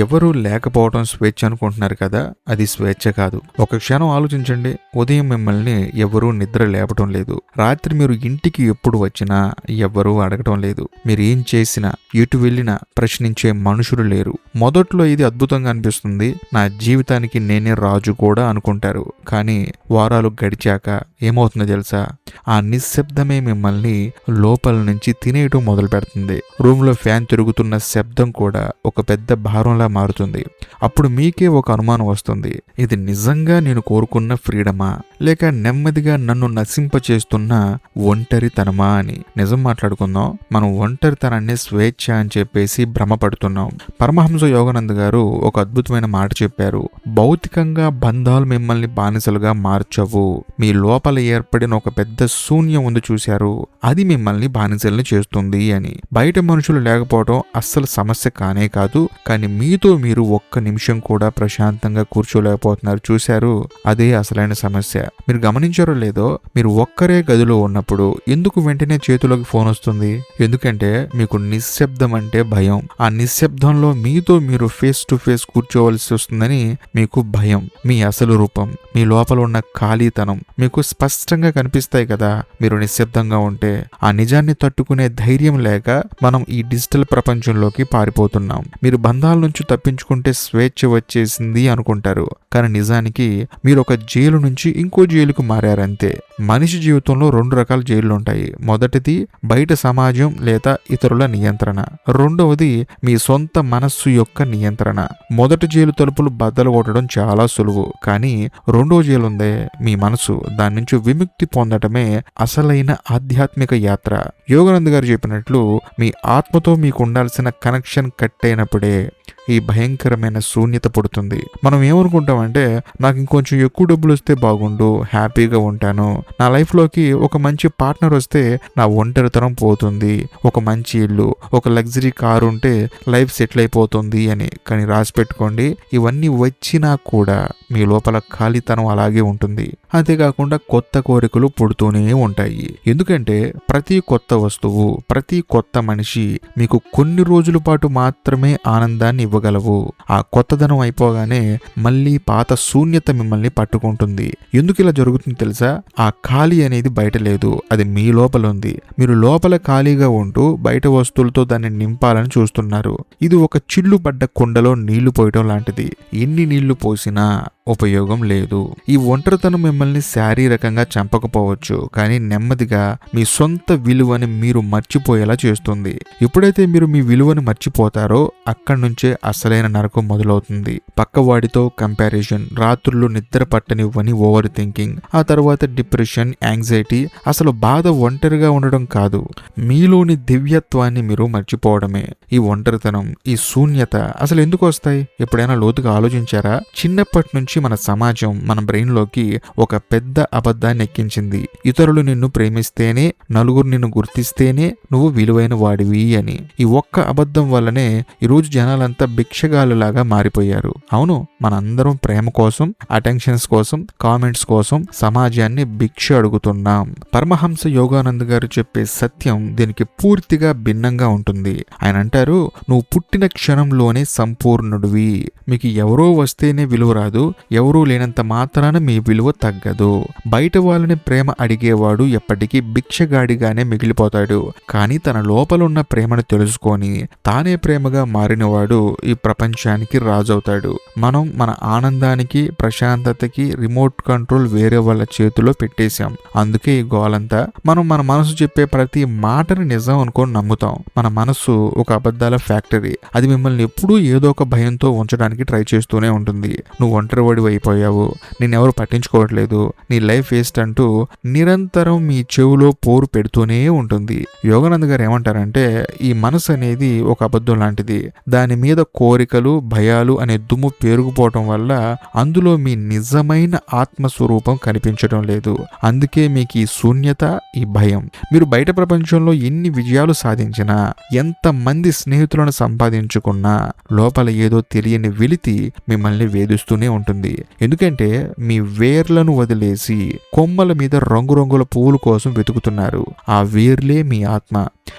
ఎవరూ లేకపోవడం స్వేచ్ఛ అనుకుంటున్నారు కదా, అది స్వేచ్ఛ కాదు. ఒక క్షణం ఆలోచించండి. ఉదయం మిమ్మల్ని ఎవరూ నిద్ర లేపటం లేదు. రాత్రి మీరు ఇంటికి ఎప్పుడు వచ్చినా ఎవరూ అడగటం లేదు. మీరు ఏం చేసినా, ఎటు వెళ్ళినా ప్రశ్నించే మనుషులు లేరు. మొదట్లో ఇది అద్భుతంగా అనిపిస్తుంది. నా జీవితానికి నేనే రాజు కూడా అనుకుంటారు. కానీ వారాలు గడిచాక ఏమవుతుందో తెలుసా? ఆ నిశ్శబ్దమే మిమ్మల్ని లోపల నుంచి తినేయటం మొదలు పెడుతుంది. రూమ్లో ఫ్యాన్ తిరుగుతున్న శబ్దం కూడా ఒక పెద్ద భారంలా మారుతుంది. అప్పుడు మీకే ఒక అనుమానం వస్తుంది. ఇది నిజంగా నేను కోరుకున్న ఫ్రీడమా, లేక నెమ్మదిగా నన్ను నశింపచేస్తున్న ఒంటరితనమా అని. నిజం మాట్లాడుకుందాం. మనం ఒంటరితనాన్ని స్వేచ్ఛ అని చెప్పేసి భ్రమపడుతున్నాం. పరమహంస యోగానంద గారు ఒక అద్భుతమైన మాట చెప్పారు. భౌతికంగా బంధాలు మిమ్మల్ని బానిసలుగా మార్చవు. మీ లోపల ఏర్పడిన ఒక పెద్ద శూన్యం ఉంది చూశారు, అది మిమ్మల్ని బానిసల్ని చేస్తుంది అని. బయట మనుషులు లేకపోవడం అస్సలు సమస్య కానే కాదు. కానీ మీతో మీరు ఒక్క నిమిషం కూడా ప్రశాంతంగా కూర్చోలేకపోతున్నారు చూశారు, అదే అసలైన సమస్య. మీరు గమనించారో లేదో, మీరు ఒక్కరే గదిలో ఉన్నప్పుడు ఎందుకు వెంటనే చేతిలోకి ఫోన్ వస్తుంది? ఎందుకంటే మీకు నిశ్శబ్దం అంటే భయం. ఆ నిశ్శబ్దంలో మీతో మీరు ఫేస్ టు ఫేస్ కూర్చోవలసి వస్తుందని మీకు భయం. మీ అసలు రూపం, మీ లోపల ఉన్న ఖాళీతనం మీకు స్పష్టంగా కనిపిస్తాయి కదా మీరు నిశ్శబ్దంగా ఉంటే. ఆ నిజాన్ని తట్టుకునే ధైర్యం లేక మనం ఈ డిజిటల్ ప్రపంచంలోకి పారిపోతున్నాం. మీరు బంధాల నుంచి తప్పించుకుంటే స్వేచ్ఛ వచ్చేసింది అనుకుంటారు. కానీ నిజానికి మీరు ఒక జైలు నుంచి ఇంకో జైలుకు మారారంతే. మనిషి జీవితంలో 2 రకాల జైళ్లు ఉంటాయి. మొదటిది బయట సమాజం లేదా ఇతరుల నియంత్రణ. రెండవది మీ సొంత మనస్సు యొక్క నియంత్రణ. మొదటి జైలు తలుపులు బద్దలు కొట్టడం చాలా సులువు. కానీ రెండో జైలు ఉందే, మీ మనసు, దాని నుంచి విముక్తి పొందటమే అసలైన ఆధ్యాత్మిక యాత్ర. యోగానంద గారు చెప్పినట్లు మీ ఆత్మతో మీకు ఉండాల్సిన కనెక్షన్ కట్ అయినప్పుడే ఈ భయంకరమైన శూన్యత పుడుతుంది. మనం ఏమనుకుంటామంటే, నాకు ఇంకొంచెం ఎక్కువ డబ్బులు వస్తే బాగుండు, హ్యాపీగా ఉంటాను, నా లైఫ్లోకి ఒక మంచి పార్ట్నర్ వస్తే నా ఒంటరితనం పోతుంది, ఒక మంచి ఇల్లు, ఒక లగ్జరీ కారు ఉంటే లైఫ్ సెటిల్ అయిపోతుంది అని. కానీ రాసి పెట్టుకోండి, ఇవన్నీ వచ్చినా కూడా మీ లోపల ఖాళీతనం అలాగే ఉంటుంది. అంతేకాకుండా కొత్త కోరికలు పుడుతూనే ఉంటాయి. ఎందుకంటే ప్రతి కొత్త వస్తువు, ప్రతి కొత్త మనిషి మీకు కొన్ని రోజుల పాటు మాత్రమే ఆనందాన్ని ఇవ్వగలవు. ఆ కొత్తదనం అయిపోగానే మళ్ళీ పాత శూన్యత మిమ్మల్ని పట్టుకుంటుంది. ఎందుకు ఇలా జరుగుతుంది తెలుసా? ఆ ఖాళీ అనేది బయట లేదు, అది మీ లోపల ఉంది. మీరు లోపల ఖాళీగా ఉంటూ బయట వస్తువులతో దాన్ని నింపాలని చూస్తున్నారు. ఇది ఒక చిల్లు పడ్డ కుండలో నీళ్లు పోయడం లాంటిది. ఎన్ని నీళ్లు పోసినా ఉపయోగం లేదు. ఈ ఒంటరితనం మిమ్మల్ని శారీరకంగా చంపకపోవచ్చు, కానీ నెమ్మదిగా మీ సొంత విలువని మీరు మర్చిపోయేలా చేస్తుంది. ఎప్పుడైతే మీరు మీ విలువని మర్చిపోతారో అక్కడి నుంచే అసలైన నరకం మొదలవుతుంది. పక్కవాడితో కంపారిజన్, రాత్రులు నిద్ర పట్టనివ్వని ఓవర్ థింకింగ్, ఆ తర్వాత డిప్రెషన్, యాంగ్జైటీ. అసలు బాధ ఒంటరిగా ఉండడం కాదు, మీలోని దివ్యత్వాన్ని మీరు మర్చిపోవడమే. ఈ ఒంటరితనం, ఈ శూన్యత అసలు ఎందుకు వస్తాయి? ఎప్పుడైనా లోతుగా ఆలోచించారా? చిన్నప్పటి నుంచి మన సమాజం మన బ్రెయిన్ లోకి ఒక పెద్ద అబద్ధాన్ని ఎక్కించింది. ఇతరులు నిన్ను ప్రేమిస్తేనే, నలుగురు నిన్ను గుర్తిస్తేనే నువ్వు విలువైన వాడివి అని. ఈ ఒక్క అబద్ధం వల్లనే ఈరోజు జనాలంతా భిక్షగాలులాగా మారిపోయారు. అవును, మనందరం ప్రేమ కోసం, అటెన్షన్స్ కోసం, కామెంట్స్ కోసం సమాజాన్ని భిక్ష అడుగుతున్నాం. పరమహంస యోగానంద గారు చెప్పే సత్యం దీనికి పూర్తిగా భిన్నంగా ఉంటుంది. ఆయన అంటారు, నువ్వు పుట్టిన క్షణంలోనే సంపూర్ణుడివి. మీకు ఎవరో వస్తేనే విలువ రాదు, ఎవరూ లేనంత మాత్రాన మీ విలువ తగ్గదు. బయట వాళ్ళని ప్రేమ అడిగేవాడు ఎప్పటికీ భిక్షగాడిగానే మిగిలిపోతాడు. కానీ తన లోపల ఉన్న ప్రేమను తెలుసుకొని తానే ప్రేమగా మారినవాడు ఈ ప్రపంచానికి రాజవుతాడు. మనం మన ఆనందానికి, ప్రశాంతతకి రిమోట్ కంట్రోల్ వేరే వాళ్ళ చేతిలో పెట్టేశాం. అందుకే ఈ గోలంతా. మనం మన మనసు చెప్పే ప్రతి మాటని నిజం అనుకొని నమ్ముతాం. మన మనసు ఒక అబద్ధాల ఫ్యాక్టరీ. అది మిమ్మల్ని ఎప్పుడూ ఏదో ఒక భయంతో ఉంచడానికి ట్రై చేస్తూనే ఉంటుంది. నువ్వు ఒంటరివాడి అయిపోయావు, నిన్నెవరు పట్టించుకోవట్లేదు, నీ లైఫ్ వేస్ట్ అంటూ నిరంతరం మీ చెవులో పోరు పెడుతూనే ఉంటుంది. యోగానంద గారు ఏమంటారంటే, ఈ మనసు అనేది ఒక అబద్ధం లాంటిది. దాని మీద కోరికలు, భయాలు అనే దుమ్ము పేరుకుపోవటం వల్ల అందులో మీ నిజమైన ఆత్మస్వరూపం కనిపించడం లేదు. అందుకే మీకు ఈ శూన్యత, ఈ భయం. మీరు బయట ప్రపంచంలో ఎన్ని విజయాలు సాధించినా, ఎంతమంది స్నేహితులను సంపాదించుకున్నా లోపల ఏదో తెలియని వెలితి మిమ్మల్ని వేధిస్తూనే ఉంటుంది. ఉంటుంది. ఎందుకంటే మీ వేర్లను వదిలేసి కొమ్మల మీద రంగురంగుల పువ్వుల కోసం వెతుకుతున్నారు. ఆ వేర్లే మీ ఆత్మ.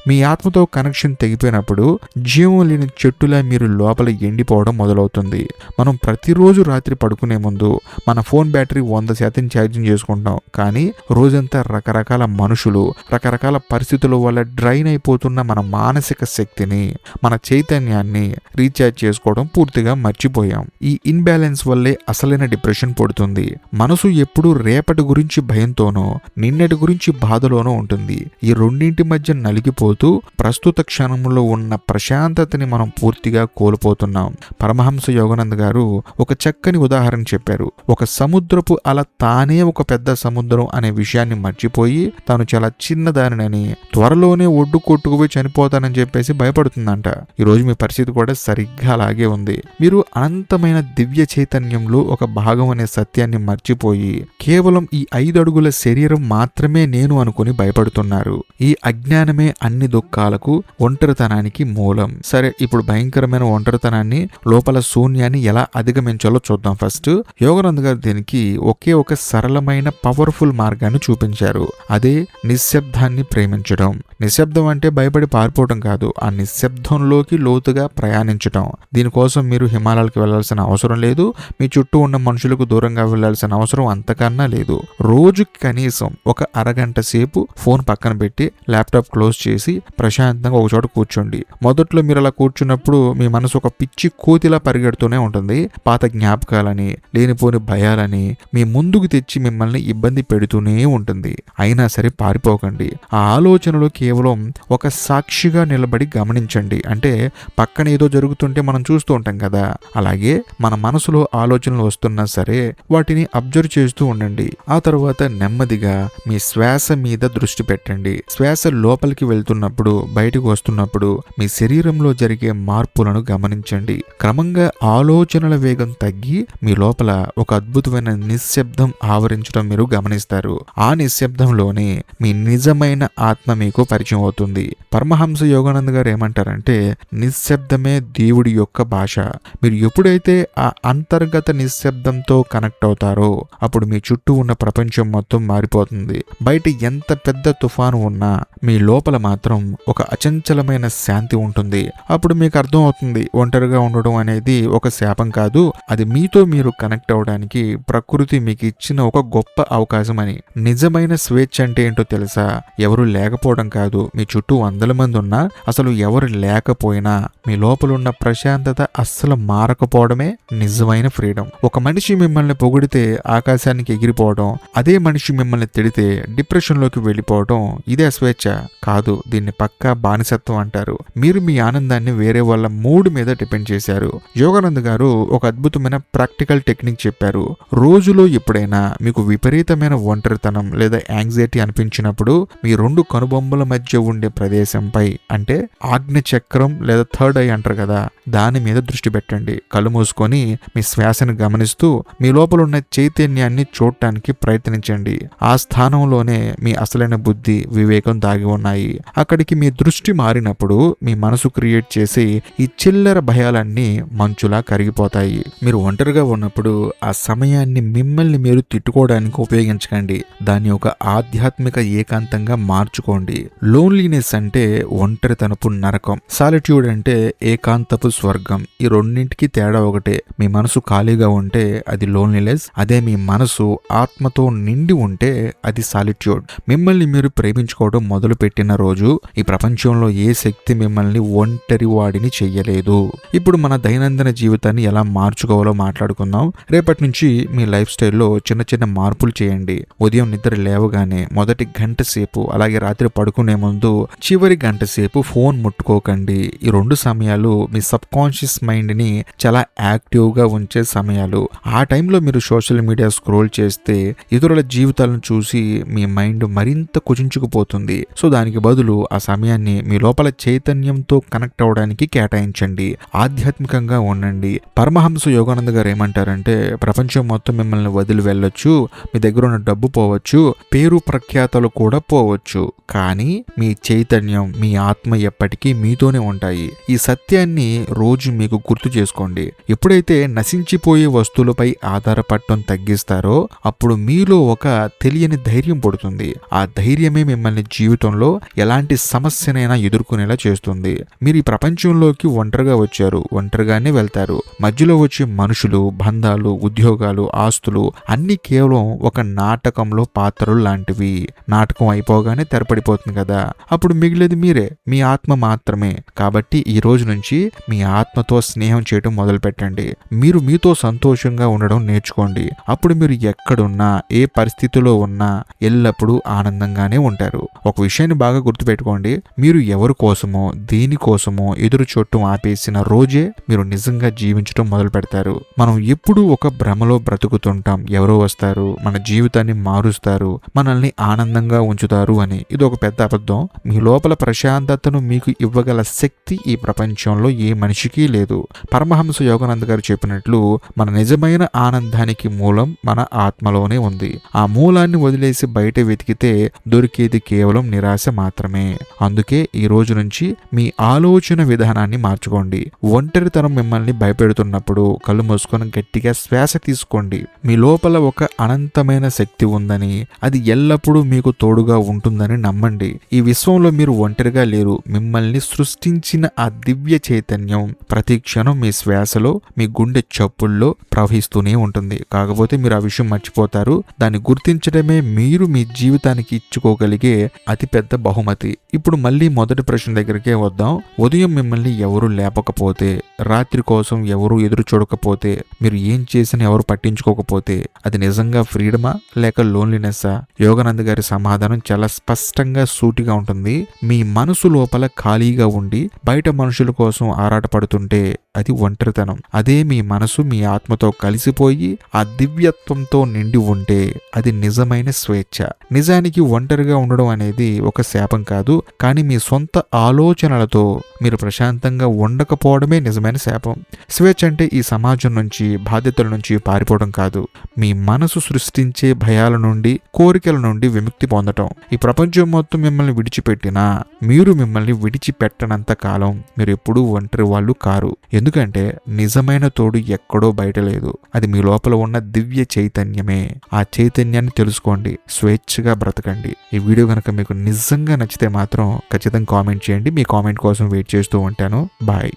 మీ ఆత్మతో కనెక్షన్ తెగిపోయినప్పుడు జీవం లేని చెట్టులా మీరు లోపల ఎండిపోవడం మొదలవుతుంది. మనం ప్రతిరోజు రాత్రి పడుకునే ముందు మన ఫోన్ బ్యాటరీ 100% ఛార్జింగ్ చేసుకుంటాం. కానీ రోజంతా రకరకాల మనుషులు, రకరకాల పరిస్థితుల వల్ల డ్రైన్ అయిపోతున్న మన మానసిక శక్తిని, మన చైతన్యాన్ని రీఛార్జ్ చేసుకోవడం పూర్తిగా మర్చిపోయాం. ఈ ఇన్బ్యాలెన్స్ వల్లే అసలైన డిప్రెషన్ పుడుతుంది. మనసు ఎప్పుడూ రేపటి గురించి భయంతోనో, నిన్నటి గురించి బాధలోనో ఉంటుంది. ఈ రెండింటి మధ్య నలిగిపోతూ ప్రస్తుత క్షణంలో ఉన్న ప్రశాంతతని మనం పూర్తిగా కోల్పోతున్నాం. పరమహంస యోగానంద గారు ఒక చక్కని ఉదాహరణ చెప్పారు. ఒక సముద్రపు అల తానే ఒక పెద్ద సముద్రం అనే విషయాన్ని మర్చిపోయి తాను చాలా చిన్నదానినని, త్వరలోనే ఒడ్డు కొట్టుకుపోయి చనిపోతానని చెప్పేసి భయపడుతుందంట. ఈరోజు మీ పరిస్థితి కూడా సరిగ్గా అలాగే ఉంది. మీరు అనంతమైన దివ్య చైతన్యంలో ఒక భాగం అనే సత్యాన్ని మర్చిపోయి కేవలం ఈ 5 అడుగుల శరీరం మాత్రమే నేను అనుకుని భయపడుతున్నారు. ఈ అజ్ఞానమే అన్ని దుఃఖాలకు, ఒంటరితనానికి మూలం. సరే, ఇప్పుడు భయంకరమైన ఒంటరితనాన్ని, లోపల శూన్యాన్ని ఎలా అధిగమించాలో చూద్దాం. ఫస్ట్ యోగానంద గారు దీనికి ఒకే ఒక సరళమైన పవర్ఫుల్ మార్గాన్ని చూపించారు. అదే నిశ్శబ్దాన్ని ప్రేమించడం. నిశ్శబ్దం అంటే భయపడి పారిపోవడం కాదు, ఆ నిశ్శబ్దంలోకి లోతుగా ప్రయాణించడం. దీనికోసం మీరు హిమాలయాలకు వెళ్లాల్సిన అవసరం లేదు. మీ చుట్టూ ఉన్న మనుషులకు దూరంగా వెళ్లాల్సిన అవసరం అంతకన్నా లేదు. రోజుకి కనీసం ఒక అరగంట సేపు ఫోన్ పక్కన పెట్టి ల్యాప్టాప్ క్లోజ్ చేసి ప్రశాంతంగా ఒక చోట కూర్చోండి. మొదట్లో మీరు అలా కూర్చున్నప్పుడు మీ మనసు ఒక పిచ్చి కోతిలా పరిగెడుతూనే ఉంటుంది. పాత జ్ఞాపకాలని, లేనిపోని భయాలని మీ ముందుకు తెచ్చి మిమ్మల్ని ఇబ్బంది పెడుతూనే ఉంటుంది. అయినా సరే పారిపోకండి. ఆ ఆలోచనలో కేవలం ఒక సాక్షిగా నిలబడి గమనించండి. అంటే పక్కన ఏదో జరుగుతుంటే మనం చూస్తూ ఉంటాం కదా, అలాగే మన మనసులో ఆలోచనలు వస్తున్నా సరే వాటిని అబ్జర్వ్ చేస్తూ ఉండండి. ఆ తర్వాత నెమ్మదిగా మీ శ్వాస మీద దృష్టి పెట్టండి. శ్వాస లోపలికి వెళ్తున్నప్పుడు, బయటకు వస్తున్నప్పుడు మీ శరీరంలో జరిగే మార్పులను గమనించండి. క్రమంగా ఆలోచనల వేగం తగ్గి మీ లోపల ఒక అద్భుతమైన నిశ్శబ్దం ఆవరించడం మీరు గమనిస్తారు. ఆ నిశ్శబ్దంలోనే మీ నిజమైన ఆత్మ మీకు పరిచయం అవుతుంది. పరమహంస యోగానంద గారు ఏమంటారంటే, నిశ్శబ్దమే దేవుడి యొక్క భాష. మీరు ఎప్పుడైతే ఆ అంతర్గత నిశ్శబ్దంతో కనెక్ట్ అవుతారో అప్పుడు మీ చుట్టూ ఉన్న ప్రపంచం మొత్తం మారిపోతుంది. బయట ఎంత పెద్ద తుఫాను ఉన్నా మీ లోపల మాత్రం ఒక అచంచలమైన శాంతి ఉంటుంది. అప్పుడు మీకు అర్థం అవుతుంది, ఒంటరిగా ఉండడం అనేది ఒక శాపం కాదు, అది మీతో మీరు కనెక్ట్ అవడానికి ప్రకృతి మీకు ఇచ్చిన ఒక గొప్ప అవకాశం అని. నిజమైన స్వేచ్ఛ అంటే ఏంటో తెలుసా? ఎవరు లేకపోవడం కాదు. మీ చుట్టూ వందల మంది ఉన్నా, అసలు ఎవరు లేకపోయినా మీ లోపల ఉన్న ప్రశాంతత అస్సలు మారకపోవడమే నిజమైన ఫ్రీడమ్. ఒక మనిషి మిమ్మల్ని పొగిడితే ఆకాశానికి ఎగిరిపోవడం, అదే మనిషి మిమ్మల్ని తిడితే డిప్రెషన్ లోకి వెళ్ళిపోవడం, ఇదే స్వేచ్ఛ కాదు. దీన్ని పక్కా బానిసత్వం అంటారు. మీరు మీ ఆనందాన్ని వేరే వాళ్ళ మూడ్ మీద డిపెండ్ చేశారు. యోగానంద్ గారు ఒక అద్భుతమైన ప్రాక్టికల్ టెక్నిక్ చెప్పారు. రోజులో ఎప్పుడైనా మీకు విపరీతమైన ఒంటరితనం లేదా యాంగ్జైటీ అనిపించినప్పుడు మీ 2 కనుబొమ్మల మధ్య ఉండే ప్రదేశంపై, అంటే ఆజ్ఞ చక్రం లేదా థర్డ్ ఐ అంటారు కదా, దాని మీద దృష్టి పెట్టండి. కళ్ళు మూసుకొని మీ శ్వాసను గమనిస్తూ మీ లోపల ఉన్న చైతన్యాన్ని చూడటానికి ప్రయత్నించండి. ఆ స్థానంలోనే మీ అసలైన బుద్ధి, వివేకం దాగి ఉన్నాయి. అక్కడికి మీ దృష్టి మారినప్పుడు మీ మనసు క్రియేట్ చేసి ఈ చిల్లర భయాలన్నీ మంచులా కరిగిపోతాయి. మీరు ఒంటరిగా ఉన్నప్పుడు ఆ సమయాన్ని మిమ్మల్ని మీరు తిట్టుకోవడానికి ఉపయోగించకండి. దాన్ని ఒక ఆధ్యాత్మిక ఏకాంతంగా మార్చుకోండి. లోన్లీనెస్ అంటే ఒంటరితనపు నరకం, సాలిట్యూడ్ అంటే ఏకాంతపు స్వర్గం. ఈ రెండింటికి తేడా ఒకటే. మీ మనసు ఖాళీగా ఉంటే అది లోన్లీనెస్, అదే మీ మనసు ఆత్మతో నిండి ఉంటే అది సాలిట్యూడ్. మిమ్మల్ని మీరు ప్రేమించుకోవడం మొదలు పెట్టిన రోజు ఈ ప్రపంచంలో ఏ శక్తి మిమ్మల్ని ఒంటరి వాడిని చెయ్యలేదు. ఇప్పుడు మన దైనందిన జీవితాన్ని ఎలా మార్చుకోవాలో మాట్లాడుకుందాం. రేపటి నుంచి మీ లైఫ్ స్టైల్లో చిన్న చిన్న మార్పులు చేయండి. ఉదయం నిద్ర లేవగానే మొదటి గంట సేపు, అలాగే రాత్రి పడుకునే ముందు చివరి గంట సేపు ఫోన్ ముట్టుకోకండి. ఈ 2 సమయాలు మీ సబ్ కాన్షియస్ మైండ్ ని చాలా యాక్టివ్ గా ఉంచే సమయాలు. ఆ టైంలో మీరు సోషల్ మీడియా స్క్రోల్ చేస్తే ఇతరుల జీవితాలను చూసి మీ మైండ్ మరింత కుచించుకుపోతుంది. సో దానికి బదులు ఆ సమయాన్ని మీ లోపల చైతన్యంతో కనెక్ట్ అవడానికి కేటాయించండి. ఆధ్యాత్మికంగా ఉండండి. పరమహంస యోగానంద గారు ఏమంటారంటే, ప్రపంచం మొత్తం మిమ్మల్ని వదిలి వెళ్ళొచ్చు, మీ దగ్గర ఉన్న డబ్బు పోవచ్చు, పేరు ప్రఖ్యాతలు కూడా పోవచ్చు, కానీ మీ చైతన్యం, మీ ఆత్మ ఎప్పటికీ మీతోనే ఉంటాయి. ఈ సత్యాన్ని రోజు మీకు గుర్తు చేసుకోండి. ఎప్పుడైతే నశించిపోయే దొరికిపోయే వస్తువులపై ఆధారపడటం తగ్గిస్తారో అప్పుడు మీలో ఒక తెలియని ధైర్యం పుడుతుంది. ఆ ధైర్యమే మిమ్మల్ని జీవితంలో ఎలాంటి సమస్యనైనా ఎదుర్కొనేలా చేస్తుంది. మీరు ఈ ప్రపంచంలోకి ఒంటరిగా వచ్చారు, ఒంటరిగానే వెళ్తారు. మధ్యలో వచ్చే మనుషులు, బంధాలు, ఉద్యోగాలు, ఆస్తులు అన్నీ కేవలం ఒక నాటకంలో పాత్రలు లాంటివి. నాటకం అయిపోగానే తెరపడిపోతుంది కదా, అప్పుడు మిగిలేది మీరే, మీ ఆత్మ మాత్రమే. కాబట్టి ఈ రోజు నుంచి మీ ఆత్మతో స్నేహం చేయడం మొదలు పెట్టండి. మీరు మీతో సంతోషంగా ఉండడం నేర్చుకోండి. అప్పుడు మీరు ఎక్కడున్నా, ఏ పరిస్థితిలో ఉన్నా ఎల్లప్పుడూ ఆనందంగానే ఉంటారు. ఒక విషయాన్ని బాగా గుర్తుపెట్టుకోండి, మీరు ఎవరి కోసమో దేనికోసమో ఎదురు చూడటం ఆపేసిన రోజే మీరు నిజంగా జీవించడం మొదలు పెడతారు. మనం ఎప్పుడూ ఒక భ్రమలో బ్రతుకుతుంటాం, ఎవరో వస్తారు, మన జీవితాన్ని మారుస్తారు, మనల్ని ఆనందంగా ఉంచుతారు అని. ఇది ఒక పెద్ద అబద్ధం. మీ లోపల ప్రశాంతతను మీకు ఇవ్వగల శక్తి ఈ ప్రపంచంలో ఏ మనిషికి లేదు. పరమహంస యోగానంద గారు చెప్పినట్లు మన నిజమైన ఆనందానికి మూలం మన ఆత్మలోనే ఉంది. ఆ మూలాన్ని వదిలేసి బయట వెతికితే దొరికేది కేవలం నిరాశ మాత్రమే. అందుకే ఈ రోజు నుంచి మీ ఆలోచన విధానాన్ని మార్చుకోండి. ఒంటరితనం మిమ్మల్ని భయపెడుతున్నప్పుడు కళ్ళు మూసుకొని గట్టిగా శ్వాస తీసుకోండి. మీ లోపల ఒక అనంతమైన శక్తి ఉందని, అది ఎల్లప్పుడూ మీకు తోడుగా ఉంటుందని నమ్మండి. ఈ విశ్వంలో మీరు ఒంటరిగా లేరు. మిమ్మల్ని సృష్టించిన ఆ దివ్య చైతన్యం ప్రతి క్షణం మీ శ్వాసలో, మీ గుండె చప్పుల్లో ప్రవహిస్తూనే ఉంటుంది. కాకపోతే మీరు ఆ విషయం మర్చిపోతారు. దాన్ని గుర్తించడమే మీరు మీ జీవితానికి ఇచ్చుకోగలిగే అతిపెద్ద బహుమతి. ఇప్పుడు మళ్ళీ మొదటి ప్రశ్న దగ్గరికే వద్దాం. ఉదయం మిమ్మల్ని ఎవరు లేపకపోతే, రాత్రి కోసం ఎవరు ఎదురు చూడకపోతే, మీరు ఏం చేసినా ఎవరు పట్టించుకోకపోతే అది నిజంగా ఫ్రీడమా లేక లోన్లీనెస్సా? యోగానంద గారి సమాధానం చాలా స్పష్టంగా సూటిగా ఉంటుంది. మీ మనసు లోపల ఖాళీగా ఉండి బయట మనుషుల కోసం ఆరాటపడుతుంటే అది ఒంటరితనం. అదే మీ మనసు మీ ఆత్మతో కలిసిపోయి ఆ దివ్యత్వంతో నిండి ఉంటే అది నిజమైన స్వేచ్ఛ. నిజానికి ఒంటరిగా ఉండడం అనేది ఒక శాపం కాదు, కానీ మీ సొంత ఆలోచనలతో మీరు ప్రశాంతంగా ఉండకపోవడమే నిజమైన శాపం. స్వేచ్ఛ అంటే ఈ సమాజం నుంచి, బాధ్యతల నుంచి పారిపోవడం కాదు, మీ మనసు సృష్టించే భయాల నుండి, కోరికల నుండి విముక్తి పొందటం. ఈ ప్రపంచం మొత్తం మిమ్మల్ని విడిచిపెట్టినా మీరు మిమ్మల్ని విడిచిపెట్టనంత కాలం మీరు ఎప్పుడూ ఒంటరి వాళ్ళు కారు. ఎందుకంటే నిజమైన తోడు ఎక్కడో బయట లేదు, అది మీ లోపల ఉన్న దివ్య చైతన్యమే. ఆ చైతన్యాన్ని తెలుసుకోండి, స్వేచ్ఛగా బ్రతకండి. ఈ వీడియో కనుక మీకు నిజంగా నచ్చితే మాత్రం ఖచ్చితంగా కామెంట్ చేయండి. మీ కామెంట్ కోసం వెయిట్ చేస్తూ ఉంటాను. బాయ్.